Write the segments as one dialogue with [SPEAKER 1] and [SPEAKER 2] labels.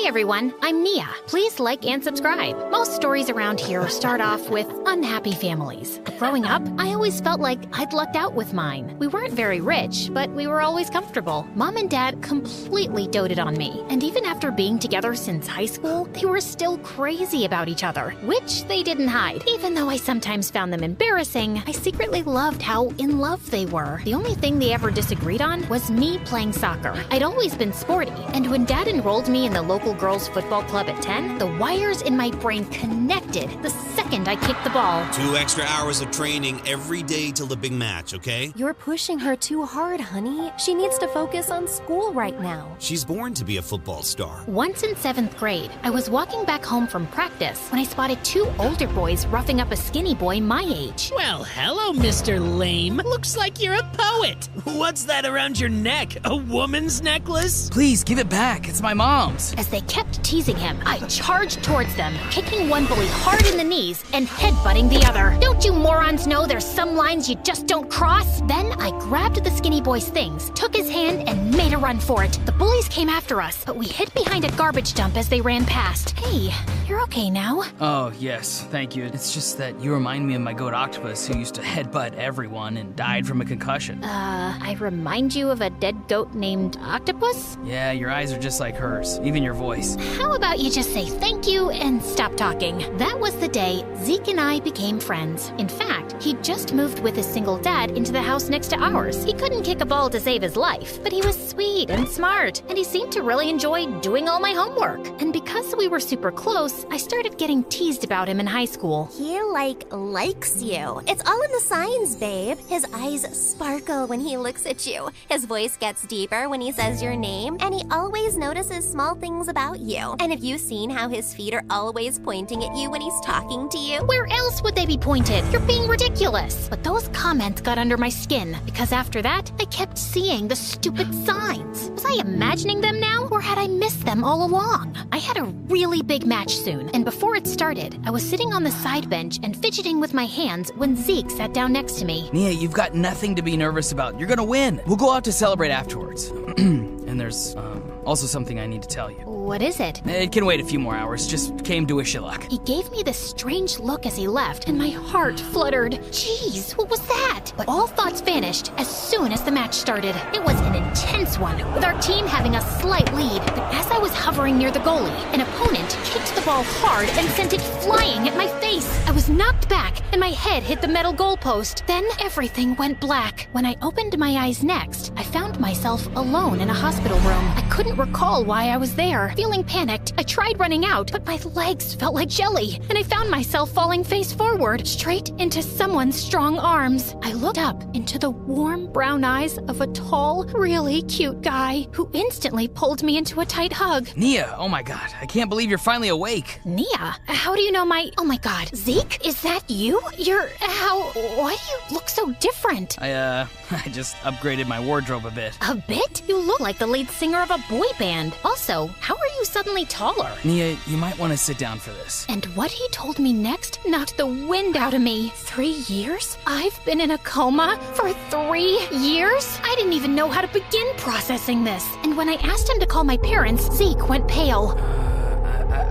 [SPEAKER 1] everyone, I'm Nia. Please like and subscribe. Most stories around here start off with unhappy families. Growing up, I always felt like I'd lucked out with mine. We weren't very rich, but we were always comfortable. Mom and Dad completely doted on me, and even after being together since high school, they were still crazy about each other, which they didn't hide. Even though I sometimes found them embarrassing, I secretly loved how in love they were. The only thing they ever disagreed on was me playing soccer. I'd always been sporty, and when Dad enrolled me in the local girls' football club at 10, the wires in my brain connected the second I kicked the ball.
[SPEAKER 2] 2 extra hours of training every day till the big match, okay?
[SPEAKER 3] You're pushing her too hard, honey. She needs to focus on school right now.
[SPEAKER 2] She's born to be a football star.
[SPEAKER 1] Once in 7th grade, I was walking back home from practice when I spotted 2 older boys roughing up a skinny boy my age.
[SPEAKER 4] Well, hello, Mr. Lame. Looks like you're a poet. What's that around your neck? A woman's necklace?
[SPEAKER 5] Please, give it back. It's my mom's.
[SPEAKER 1] As they kept teasing him, I charged towards them, kicking one bully hard in the knees and headbutting the other. Don't you morons know there's some lines you just don't cross? Then I grabbed the skinny boy's things, took his hand, and made a run for it. The bullies came after us, but we hid behind a garbage dump as they ran past. Hey, you're okay now?
[SPEAKER 5] Oh, yes, thank you. It's just that you remind me of my goat Octopus who used to headbutt everyone and died from a concussion.
[SPEAKER 1] I remind you of a dead goat named Octopus?
[SPEAKER 5] Yeah, your eyes are just like hers, even your voice.
[SPEAKER 1] How about you just say thank you and stop talking? That was the day Zeke and I became friends. In fact, he just moved with his single dad into the house next to ours. He couldn't kick a ball to save his life, but he was sweet and smart, and he seemed to really enjoy doing all my homework. And because we were super close, I started getting teased about him in high school.
[SPEAKER 3] He, likes you. It's all in the signs, babe. His eyes sparkle when he looks at you. His voice gets deeper when he says your name, and he always notices small things about you. And have you seen how his feet are always pointing at you when he's talking to you?
[SPEAKER 1] Where else would they be pointed? You're being ridiculous. But those comments got under my skin, because after that, I kept seeing the stupid signs. Was I imagining them now, or had I missed them all along? I had a really big match soon, and before it started, I was sitting on the side bench and fidgeting with my hands when Zeke sat down next to me.
[SPEAKER 5] Nia, you've got nothing to be nervous about. You're gonna win. We'll go out to celebrate afterwards. And there's, also something I need to tell you.
[SPEAKER 1] What is it?
[SPEAKER 5] It can wait a few more hours. Just came to wish you luck.
[SPEAKER 1] He gave me this strange look as he left, and my heart fluttered. Jeez, what was that? But all thoughts vanished as soon as the match started. It was an intense one, with our team having a slight lead. But as I was hovering near the goalie, an opponent kicked the ball hard and sent it flying at my face. I was knocked back, and my head hit the metal goalpost. Then everything went black. When I opened my eyes next, I found myself alone in a hospital room. I couldn't recall why I was there. Feeling panicked, I tried running out, but my legs felt like jelly, and I found myself falling face forward, straight into someone's strong arms. I looked up into the warm brown eyes of a tall, really cute guy who instantly pulled me into a tight hug.
[SPEAKER 5] Nia, oh my god, I can't believe you're finally awake.
[SPEAKER 1] Nia? How do you know my... Oh my god, Zeke? Is that you? Why do you look so different?
[SPEAKER 5] I just upgraded my wardrobe a bit.
[SPEAKER 1] A bit? You look like the lead singer of a boy band. Also, how are you suddenly taller?
[SPEAKER 5] Nia, you might want to sit down for this.
[SPEAKER 1] And what he told me next knocked the wind out of me. 3 years? I've been in a coma for 3 years? I didn't even know how to begin processing this. And when I asked him to call my parents, Zeke went pale.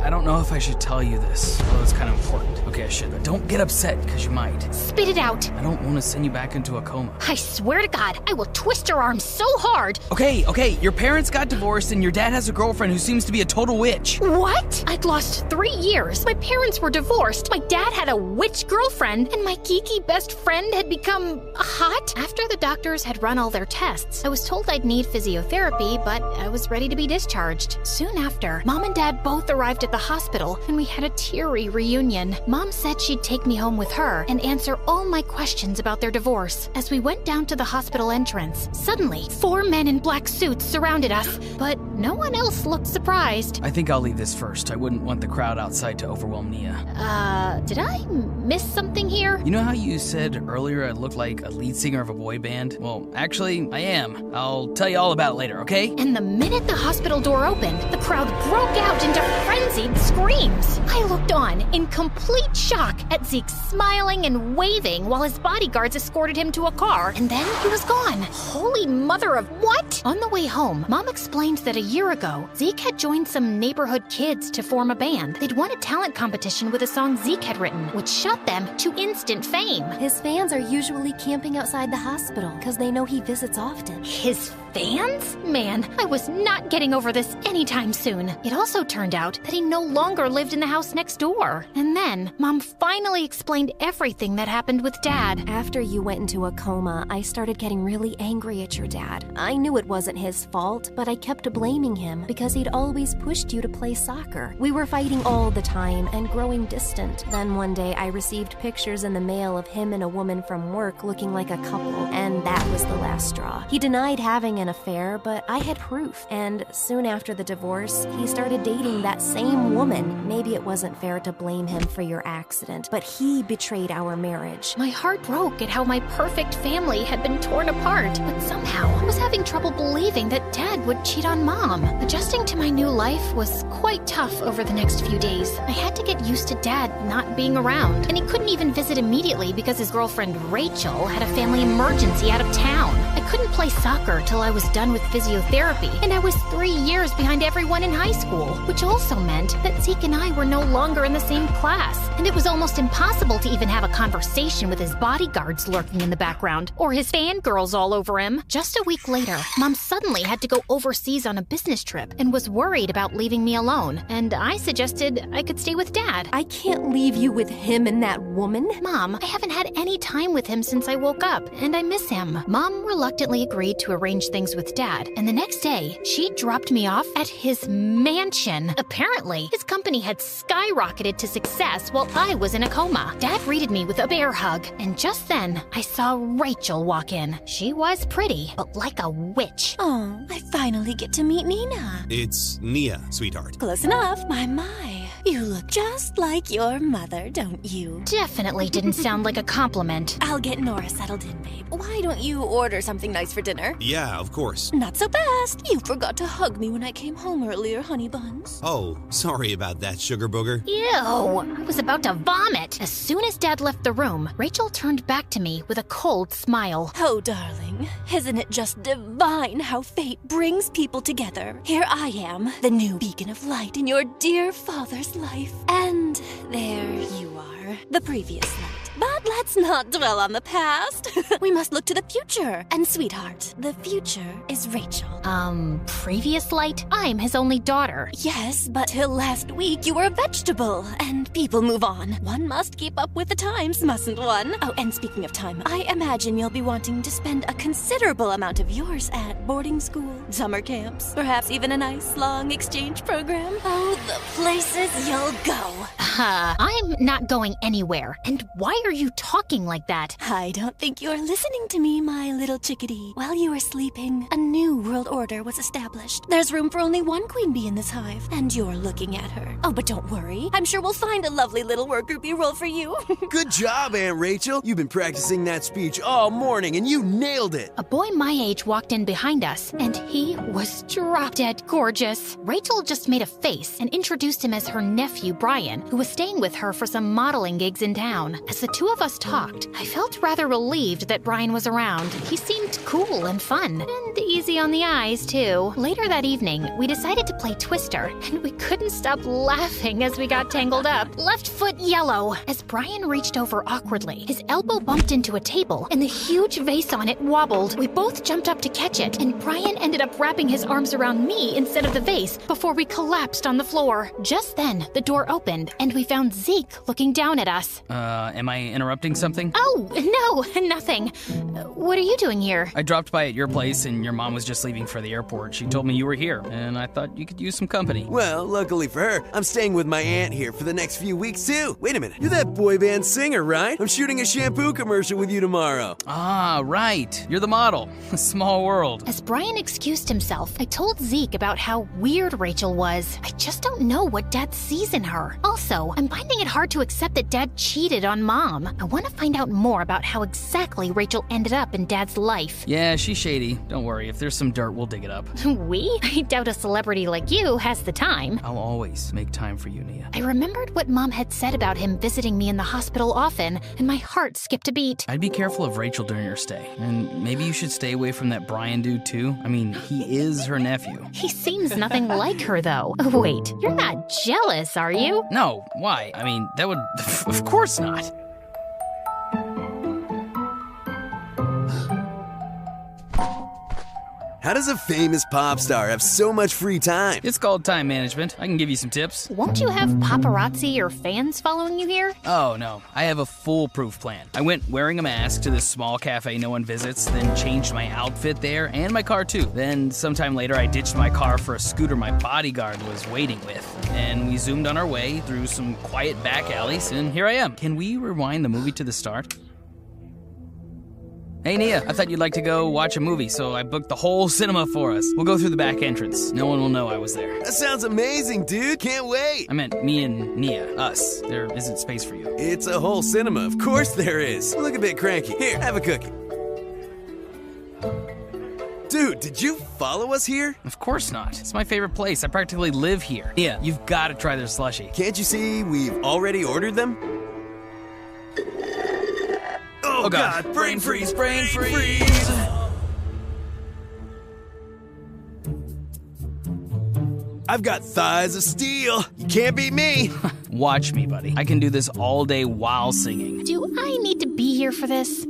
[SPEAKER 5] I don't know if I should tell you this, although it's kind of important. Okay, I should. But don't get upset, because you might.
[SPEAKER 1] Spit it out.
[SPEAKER 5] I don't want to send you back into a coma.
[SPEAKER 1] I swear to God, I will twist your arm so hard.
[SPEAKER 5] Okay, your parents got divorced and your dad has a girlfriend who seems to be a total witch.
[SPEAKER 1] What? I'd lost 3 years. My parents were divorced. My dad had a witch girlfriend, and my geeky best friend had become hot. After the doctors had run all their tests, I was told I'd need physiotherapy, but I was ready to be discharged. Soon after, Mom and Dad both arrived at the hospital, and we had a teary reunion. Mom said she'd take me home with her and answer all my questions about their divorce. As we went down to the hospital entrance, suddenly 4 men in black suits surrounded us, but no one else looked surprised.
[SPEAKER 5] I think I'll leave this first. I wouldn't want the crowd outside to overwhelm Nia.
[SPEAKER 1] Did I miss something here?
[SPEAKER 5] You know how you said earlier I looked like a lead singer of a boy band? Well, actually, I am. I'll tell you all about it later, okay?
[SPEAKER 1] And the minute the hospital door opened, the crowd broke out into frenzy frenzied screams. I looked on in complete shock at Zeke smiling and waving while his bodyguards escorted him to a car, and then he was gone. Holy mother of what? On the way home, Mom explained that a year ago, Zeke had joined some neighborhood kids to form a band. They'd won a talent competition with a song Zeke had written, which shot them to instant fame.
[SPEAKER 3] His fans are usually camping outside the hospital because they know he visits often.
[SPEAKER 1] His fans? Man, I was not getting over this anytime soon. It also turned out that he no longer lived in the house next door. And then, Mom finally explained everything that happened with Dad.
[SPEAKER 3] After you went into a coma, I started getting really angry at your dad. I knew it wasn't his fault, but I kept blaming him because he'd always pushed you to play soccer. We were fighting all the time and growing distant. Then one day I received pictures in the mail of him and a woman from work looking like a couple, and that was the last straw. He denied having an affair, but I had proof, and soon after the divorce, he started dating that same woman. Maybe it wasn't fair to blame him for your accident, but he betrayed our marriage.
[SPEAKER 1] My heart broke at how my perfect family had been torn apart, but somehow I was having trouble believing that Dad would cheat on Mom. Adjusting to my new life was quite tough over the next few days. I had to get used to Dad not being around, and he couldn't even visit immediately because his girlfriend Rachel had a family emergency out of town. I couldn't play soccer till I was done with physiotherapy, and I was 3 years behind everyone in high school, which also meant that Zeke and I were no longer in the same class, and it was almost impossible to even have a conversation with his bodyguards lurking in the background, or his fangirls all over him. Just a week later, Mom suddenly had to go overseas on a business trip and was worried about leaving me alone, and I suggested I could stay with Dad.
[SPEAKER 3] I can't leave you with him and that woman.
[SPEAKER 1] Mom, I haven't had any time with him since I woke up, and I miss him. Mom reluctantly agreed to arrange things with Dad, and the next day, she dropped me off at his mansion. Apparently, his company had skyrocketed to success while I was in a coma. Dad greeted me with a bear hug, and just then, I saw Rachel walk in. She was pretty, but like a witch.
[SPEAKER 6] Oh, I finally get to meet Nina.
[SPEAKER 2] It's Nia, sweetheart.
[SPEAKER 6] Close enough, my. You look just like your mother, don't you?
[SPEAKER 1] Definitely didn't sound like a compliment.
[SPEAKER 6] I'll get Nora settled in, babe. Why don't you order something nice for dinner?
[SPEAKER 2] Yeah, of course.
[SPEAKER 6] Not so fast. You forgot to hug me when I came home earlier, honey buns.
[SPEAKER 2] Oh, sorry about that, sugar booger.
[SPEAKER 1] Ew, I was about to vomit. As soon as Dad left the room, Rachel turned back to me with a cold smile.
[SPEAKER 6] Oh, darling, isn't it just divine how fate brings people together? Here I am, the new beacon of light in your dear father's life. And there you are, the previous light. But let's not dwell on the past. We must look to the future. And sweetheart, the future is Rachel.
[SPEAKER 1] Previous light? I'm his only daughter.
[SPEAKER 6] Yes, but till last week you were a vegetable, and people move on. One must keep up with the times, mustn't one? Oh, and speaking of time, I imagine you'll be wanting to spend a considerable amount of yours at boarding school, summer camps, perhaps even a nice long exchange program. Oh, the places you'll go.
[SPEAKER 1] I'm not going anywhere. And why are you talking like that?
[SPEAKER 6] I don't think you're listening to me, my little chickadee. While you were sleeping, a new world order was established. There's room for only one queen bee in this hive, and you're looking at her. Oh, but don't worry. I'm sure we'll find a lovely little worker bee role for you.
[SPEAKER 7] Good job, Aunt Rachel. You've been practicing that speech all morning, and you nailed it.
[SPEAKER 1] A boy my age walked in behind us, and he was drop-dead gorgeous. Rachel just made a face and introduced him as her nephew, Brian, who was staying with her for some modeling gigs in town. As the two of us talked, I felt rather relieved that Brian was around. He seemed cool and fun, and easy on the eyes, too. Later that evening, we decided to play Twister, and we couldn't stop laughing as we got tangled up. Left foot yellow. As Brian reached over awkwardly, his elbow bumped into a table, and the huge vase on it wobbled. We both jumped up to catch it, and Brian ended up wrapping his arms around me instead of the vase before we collapsed on the floor. Just then, the door opened, and we found Zeke looking down at us.
[SPEAKER 5] Am I interrupting something?
[SPEAKER 1] Oh, no, nothing. What are you doing here?
[SPEAKER 5] I dropped by at your place and your mom was just leaving for the airport. She told me you were here, and I thought you could use some company.
[SPEAKER 7] Well, luckily for her, I'm staying with my aunt here for the next few weeks, too. Wait a minute, you're that boy band singer, right? I'm shooting a shampoo commercial with you tomorrow.
[SPEAKER 5] Ah, right. You're the model. Small world.
[SPEAKER 1] As Brian excused himself, I told Zeke about how weird Rachel was. I just don't know what Dad sees in her. Also, though. I'm finding it hard to accept that Dad cheated on Mom. I want to find out more about how exactly Rachel ended up in Dad's life.
[SPEAKER 5] Yeah, she's shady. Don't worry, if there's some dirt, we'll dig it up.
[SPEAKER 1] We? I doubt a celebrity like you has the time.
[SPEAKER 5] I'll always make time for you, Nia.
[SPEAKER 1] I remembered what Mom had said about him visiting me in the hospital often, and my heart skipped a beat.
[SPEAKER 5] I'd be careful of Rachel during your stay. And maybe you should stay away from that Brian dude, too. I mean, he is her nephew.
[SPEAKER 1] He seems nothing like her, though. Wait, you're not jealous, are you?
[SPEAKER 5] No, why? I mean, that would... Of course not.
[SPEAKER 7] How does a famous pop star have so much free time?
[SPEAKER 5] It's called time management. I can give you some tips.
[SPEAKER 1] Won't you have paparazzi or fans following you here?
[SPEAKER 5] Oh, no. I have a foolproof plan. I went wearing a mask to this small cafe no one visits, then changed my outfit there and my car too. Then sometime later I ditched my car for a scooter my bodyguard was waiting with. And we zoomed on our way through some quiet back alleys, and here I am. Can we rewind the movie to the start? Hey, Nia, I thought you'd like to go watch a movie, so I booked the whole cinema for us. We'll go through the back entrance. No one will know I was there.
[SPEAKER 7] That sounds amazing, dude. Can't wait.
[SPEAKER 5] I meant me and Nia, us. There isn't space for you.
[SPEAKER 7] It's a whole cinema. Of course there is. Look a bit cranky. Here, have a cookie. Dude, did you follow us here?
[SPEAKER 5] Of course not. It's my favorite place. I practically live here. Nia, you've got to try their slushie.
[SPEAKER 7] Can't you see we've already ordered them?
[SPEAKER 5] Oh God, brain freeze, brain freeze!
[SPEAKER 7] I've got thighs of steel. You can't beat me.
[SPEAKER 5] Watch me, buddy. I can do this all day while singing.
[SPEAKER 1] Do I need to be here for this?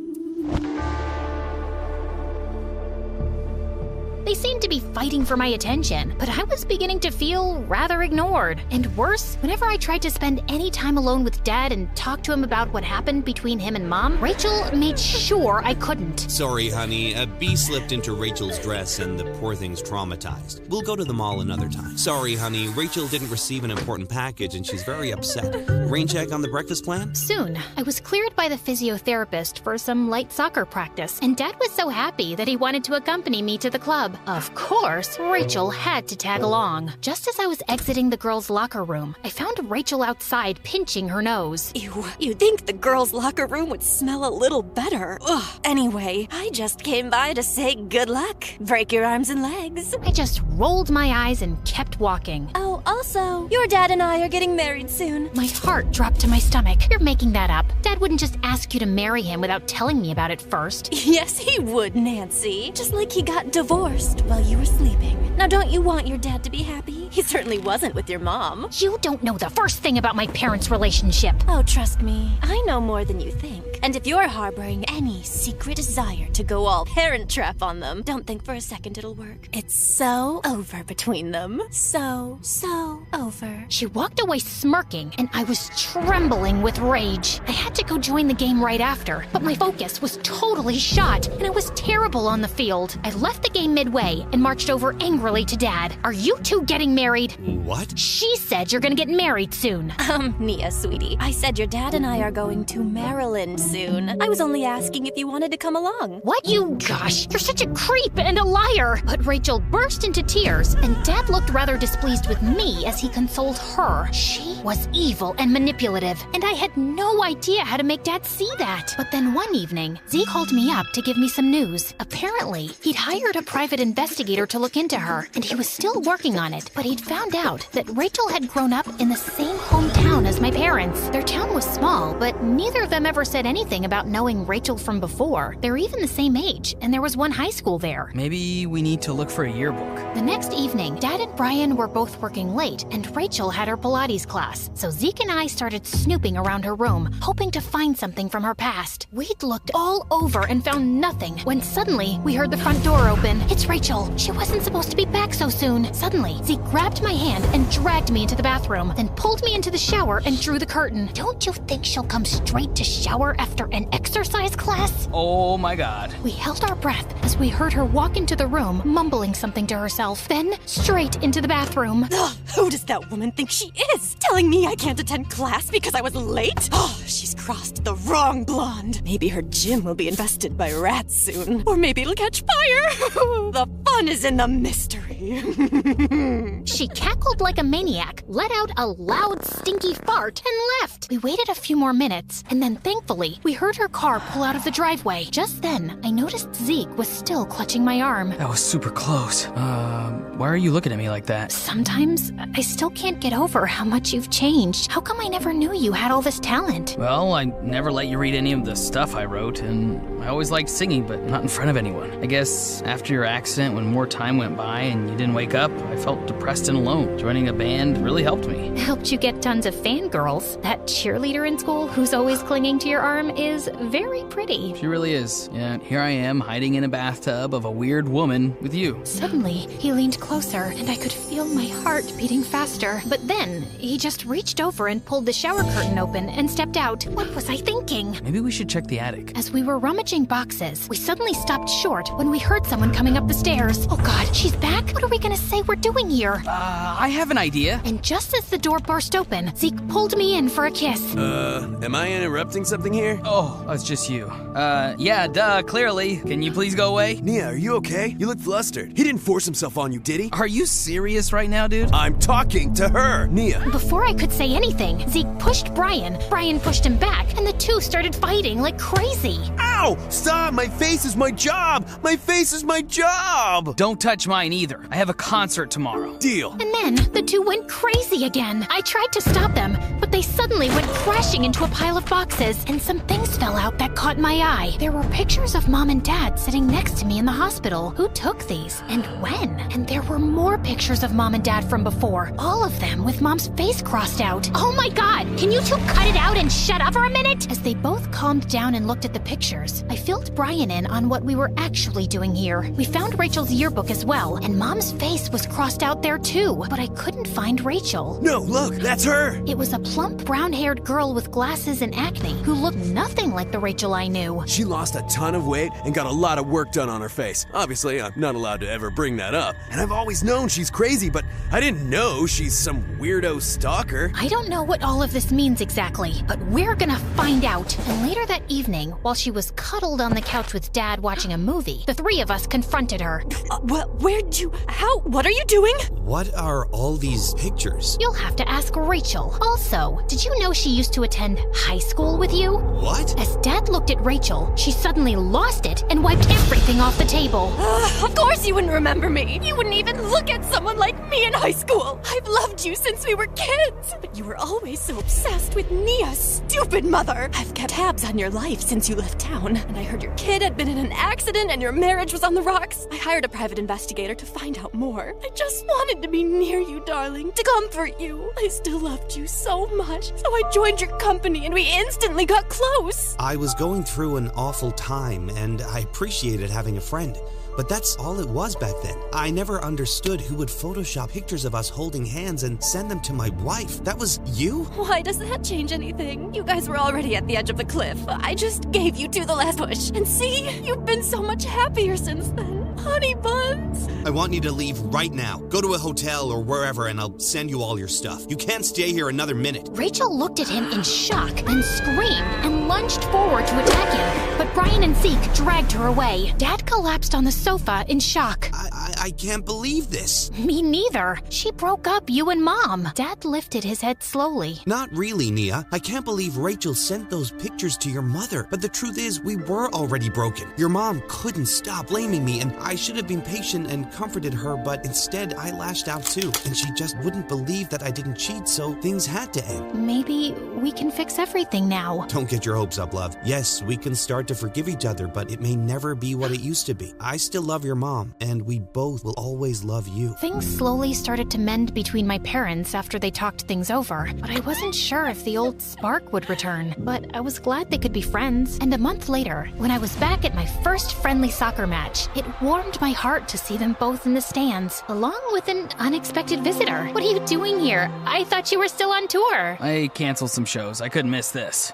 [SPEAKER 1] They seemed to be fighting for my attention, but I was beginning to feel rather ignored. And worse, whenever I tried to spend any time alone with Dad and talk to him about what happened between him and Mom, Rachel made sure I couldn't.
[SPEAKER 2] Sorry, honey. A bee slipped into Rachel's dress and the poor thing's traumatized. We'll go to the mall another time. Sorry, honey. Rachel didn't receive an important package and she's very upset. Rain check on the breakfast plan?
[SPEAKER 1] Soon, I was cleared by the physiotherapist for some light soccer practice, and Dad was so happy that he wanted to accompany me to the club. Of course, Rachel had to tag along. Just as I was exiting the girls' locker room, I found Rachel outside pinching her nose.
[SPEAKER 6] Ew, you'd think the girls' locker room would smell a little better. Ugh. Anyway, I just came by to say good luck. Break your arms and legs.
[SPEAKER 1] I just rolled my eyes and kept walking.
[SPEAKER 6] Oh, also, your dad and I are getting married soon.
[SPEAKER 1] My heart dropped to my stomach. You're making that up. Dad wouldn't just ask you to marry him without telling me about it first.
[SPEAKER 6] Yes, he would, Nancy. Just like he got divorced while you were sleeping. Now, don't you want your dad to be happy? He certainly wasn't with your mom.
[SPEAKER 1] You don't know the first thing about my parents' relationship.
[SPEAKER 6] Oh, trust me, I know more than you think. And if you're harboring any secret desire to go all parent trap on them, don't think for a second it'll work. It's so over between them. So over.
[SPEAKER 1] She walked away smirking, and I was trembling with rage. I had to go join the game right after, but my focus was totally shot, and I was terrible on the field. I left the game midway and marched over angrily to Dad. Are you two getting married?
[SPEAKER 2] What?
[SPEAKER 1] She said you're gonna get married soon.
[SPEAKER 6] Nia, sweetie, I said your dad and I are going to Maryland soon. I was only asking if you wanted to come along.
[SPEAKER 1] What? Gosh, you're such a creep and a liar. But Rachel burst into tears, and Dad looked rather displeased with me as he consoled her. She was evil and manipulative, and I had no idea how to make Dad see that. But then one evening, Zeke called me up to give me some news. Apparently, he'd hired a private investigator to look into her, and he was still working on it, but he'd found out that Rachel had grown up in the same hometown as my parents. Their town was small, but neither of them ever said anything about knowing Rachel from before. They're even the same age, and there was one high school there.
[SPEAKER 5] Maybe we need to look for a yearbook.
[SPEAKER 1] The next evening, Dad and Brian were both working late, and Rachel had her Pilates class, so Zeke and I started snooping around her room, hoping to find something from her past. We'd looked all over and found nothing, when suddenly we heard the front door open. It's Rachel. She wasn't supposed to be back so soon. Suddenly, Zeke grabbed my hand and dragged me into the bathroom, then pulled me into the shower and drew the curtain. Don't you think she'll come straight to shower after an exercise class?
[SPEAKER 5] Oh my God.
[SPEAKER 1] We held our breath as we heard her walk into the room, mumbling something to herself, then straight into the bathroom.
[SPEAKER 6] Ugh, who does that woman think she is? Telling me I can't attend class because I was late? Oh, she's crossed the wrong blonde. Maybe her gym will be infested by rats soon. Or maybe it'll catch fire. The fun is in the mystery.
[SPEAKER 1] She cackled like a maniac, let out a loud, stinky fart, and left. We waited a few more minutes, and then thankfully, we heard her car pull out of the driveway. Just then, I noticed Zeke was still clutching my arm.
[SPEAKER 5] That was super close. Why are you looking at me like that?
[SPEAKER 1] Sometimes, I still can't get over how much you've changed. How come I never knew you had all this talent?
[SPEAKER 5] Well, I never let you read any of the stuff I wrote, and I always liked singing, but not in front of anyone. I guess after your accident, when more time went by and you didn't wake up, I felt depressed and alone. Joining a band really helped me.
[SPEAKER 1] Helped you get tons of fangirls. That cheerleader in school who's always clinging to your arm is very pretty.
[SPEAKER 5] She really is. Yeah, here I am, hiding in a bathtub of a weird woman with you.
[SPEAKER 1] Suddenly, he leaned closer, and I could feel my heart beating faster. But then, he just reached over and pulled the shower curtain open and stepped out. What was I thinking?
[SPEAKER 5] Maybe we should check the attic.
[SPEAKER 1] As we were rummaging boxes, we suddenly stopped short when we heard someone coming up the stairs. Oh God, she's back? What are we gonna say we're doing here?
[SPEAKER 5] I have an idea.
[SPEAKER 1] And just as the door burst open, Zeke pulled me in for a kiss.
[SPEAKER 7] Am I interrupting something here?
[SPEAKER 5] Oh, it's just you. Yeah, duh, clearly. Can you please go away?
[SPEAKER 7] Nia, are you okay? You look flustered. He didn't force himself on you, did he?
[SPEAKER 5] Are you serious right now, dude?
[SPEAKER 7] I'm talking to her, Nia.
[SPEAKER 1] Before I could say anything, Zeke pushed Brian. Brian pushed him back, and the two started fighting like crazy.
[SPEAKER 7] Ow! Stop! My face is my job! My face is my job!
[SPEAKER 5] Don't touch mine either. I have a concert tomorrow.
[SPEAKER 7] Deal.
[SPEAKER 1] And then the two went crazy again. I tried to stop them, but they suddenly went crashing into a pile of boxes, and some things fell out that caught my eye. There were pictures of Mom and Dad sitting next to me in the hospital. Who took these? And when? And there were more pictures of Mom and Dad from before. All of them with Mom's face crossed out. Oh my God! Can you two cut it out and shut up for a minute? As they both calmed down and looked at the pictures, I filled Brian in on what we were actually doing here. We found Rachel's yearbook as well, and Mom's face was crossed out there too, but I couldn't find Rachel.
[SPEAKER 7] No, look, that's her!
[SPEAKER 1] It was a plump, brown-haired girl with glasses and acne who looked nothing like the Rachel I knew.
[SPEAKER 7] She lost a ton of weight and got a lot of work done on her face. Obviously, I'm not allowed to ever bring that up. And I've always known she's crazy, but I didn't know she's some weirdo stalker.
[SPEAKER 1] I don't know what all of this means exactly, but we're gonna find out. And later that evening, while she was cuddled on the couch with Dad watching a movie, the three of us confronted her.
[SPEAKER 6] What are you doing?
[SPEAKER 2] What are all these pictures?
[SPEAKER 1] You'll have to ask Rachel. Also, did you know she used to attend high school with you?
[SPEAKER 2] What?
[SPEAKER 1] As Dad looked at Rachel, she suddenly lost it and wiped everything off the table.
[SPEAKER 6] Of course you wouldn't remember me. You wouldn't even look at someone like me in high school. I've loved you since we were kids. But you were always so obsessed with Nia's stupid mother. I've kept tabs on your life since you left town. And I heard your kid had been in an accident and your marriage was on the rocks. I hired a private investigator to find out more. I just wanted to be near you, darling, to comfort you. I still loved you so much. So I joined your company and we instantly got close.
[SPEAKER 2] I was going through an awful time, and I appreciated having a friend. But that's all it was back then. I never understood who would Photoshop pictures of us holding hands and send them to my wife. That was you?
[SPEAKER 6] Why does that change anything? You guys were already at the edge of the cliff. I just gave you to the last push. And see, you've been so much happier since then. Honey buns.
[SPEAKER 2] I want you to leave right now. Go to a hotel or wherever and I'll send you all your stuff. You can't stay here another minute.
[SPEAKER 1] Rachel looked at him in shock, then screamed and lunged forward to attack him. But Brian and Zeke dragged her away. Dad collapsed on the sofa in shock.
[SPEAKER 2] I can't believe this.
[SPEAKER 1] Me neither. She broke up you and Mom. Dad lifted his head slowly.
[SPEAKER 2] Not really, Nia. I can't believe Rachel sent those pictures to your mother. But the truth is, we were already broken. Your mom couldn't stop blaming me, and I should have been patient and comforted her, but instead I lashed out too. And she just wouldn't believe that I didn't cheat, so things had to end.
[SPEAKER 1] Maybe we can fix everything now.
[SPEAKER 2] Don't get your hopes up, love. Yes, we can start to forgive each other, but it may never be what it used to be. I still love your mom, and we both will always love you.
[SPEAKER 1] Things slowly started to mend between my parents after they talked things over, but I wasn't sure if the old spark would return. But I was glad they could be friends. And a month later, when I was back at my first friendly soccer match, it warmed my heart to see them both in the stands, along with an unexpected visitor. What are you doing here? I thought you were still on tour.
[SPEAKER 5] I canceled some shows. I couldn't miss this.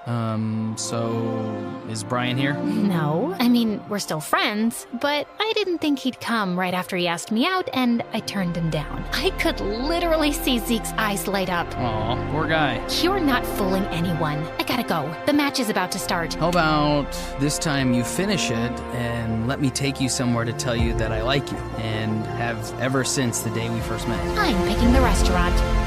[SPEAKER 5] So is Brian here?
[SPEAKER 1] No. I mean, we're still friends, but I didn't think he'd come right after he asked me out, and I turned him down. I could literally see Zeke's eyes light up.
[SPEAKER 5] Aw, poor guy.
[SPEAKER 1] You're not fooling anyone. I gotta go. The match is about to start.
[SPEAKER 5] How about this time you finish it and let me take you somewhere to tell tell you that I like you, and have ever since the day we first met.
[SPEAKER 1] I'm picking the restaurant.